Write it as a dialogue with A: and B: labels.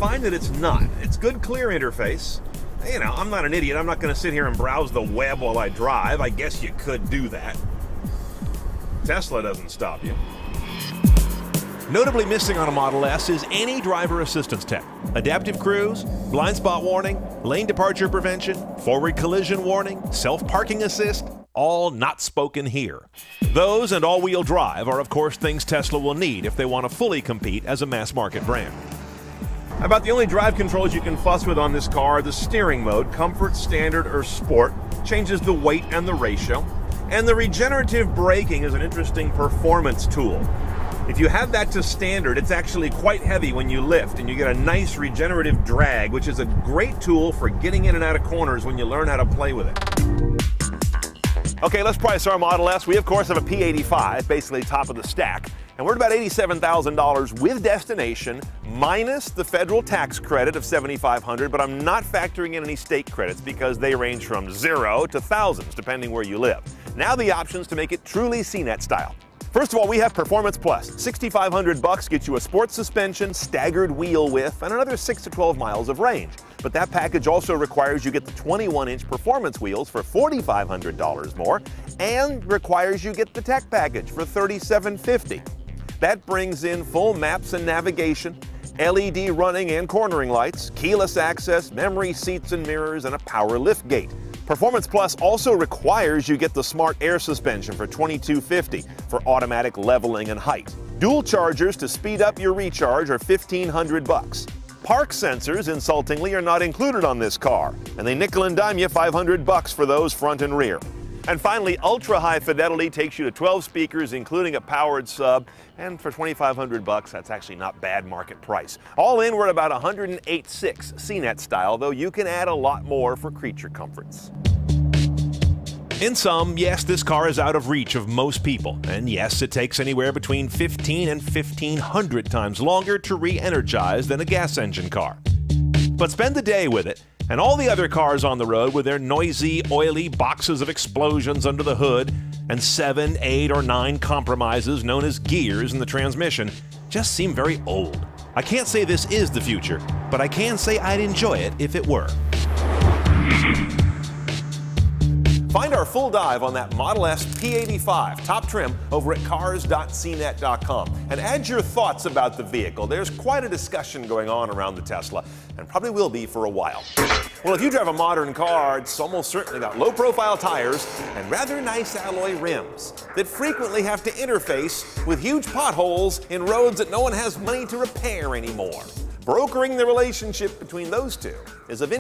A: find that it's not. It's good, clear interface. You know, I'm not an idiot. I'm not going to sit here and browse the web while I drive. I guess you could do that. Tesla doesn't stop you. Notably missing on a Model S is any driver assistance tech. Adaptive cruise, blind spot warning, lane departure prevention, forward collision warning, self-parking assist, all not spoken here. Those and all-wheel drive are, of course, things Tesla will need if they want to fully compete as a mass-market brand. About the only drive controls you can fuss with on this car are the steering mode, comfort, standard, or sport, changes the weight and the ratio, and the regenerative braking is an interesting performance tool. If you have that to standard, it's actually quite heavy when you lift, and you get a nice regenerative drag, which is a great tool for getting in and out of corners when you learn how to play with it. Okay, let's price our Model S. We, of course, have a P85, basically top of the stack, and we're at about $87,000 with destination, minus the federal tax credit of $7,500, but I'm not factoring in any state credits because they range from 0 to thousands, depending where you live. Now the options to make it truly CNET style. First of all, we have Performance Plus. $6,500 gets you a sports suspension, staggered wheel width, and another 6 to 12 miles of range. But that package also requires you get the 21-inch performance wheels for $4,500 more, and requires you get the tech package for $3,750. That brings in full maps and navigation, LED running and cornering lights, keyless access, memory seats and mirrors, and a power lift gate. Performance Plus also requires you get the smart air suspension for $2,250 for automatic leveling and height. Dual chargers to speed up your recharge are $1,500. Park sensors, insultingly, are not included on this car, and they nickel and dime you $500 for those front and rear. And finally, ultra-high fidelity takes you to 12 speakers, including a powered sub, and for $2,500, that's actually not bad market price. All in, we're at about $108,600 CNET style, though you can add a lot more for creature comforts. In sum, yes, this car is out of reach of most people, and yes, it takes anywhere between 15 and 1,500 times longer to re-energize than a gas engine car. But spend the day with it, and all the other cars on the road with their noisy, oily boxes of explosions under the hood and 7, 8, or 9 compromises known as gears in the transmission just seem very old. I can't say this is the future, but I can say I'd enjoy it if it were. Find our full dive on that Model S P85 top trim over at cars.cnet.com and add your thoughts about the vehicle. There's quite a discussion going on around the Tesla, and probably will be for a while. Well, if you drive a modern car, it's almost certainly got low-profile tires and rather nice alloy rims that frequently have to interface with huge potholes in roads that no one has money to repair anymore. Brokering the relationship between those two is of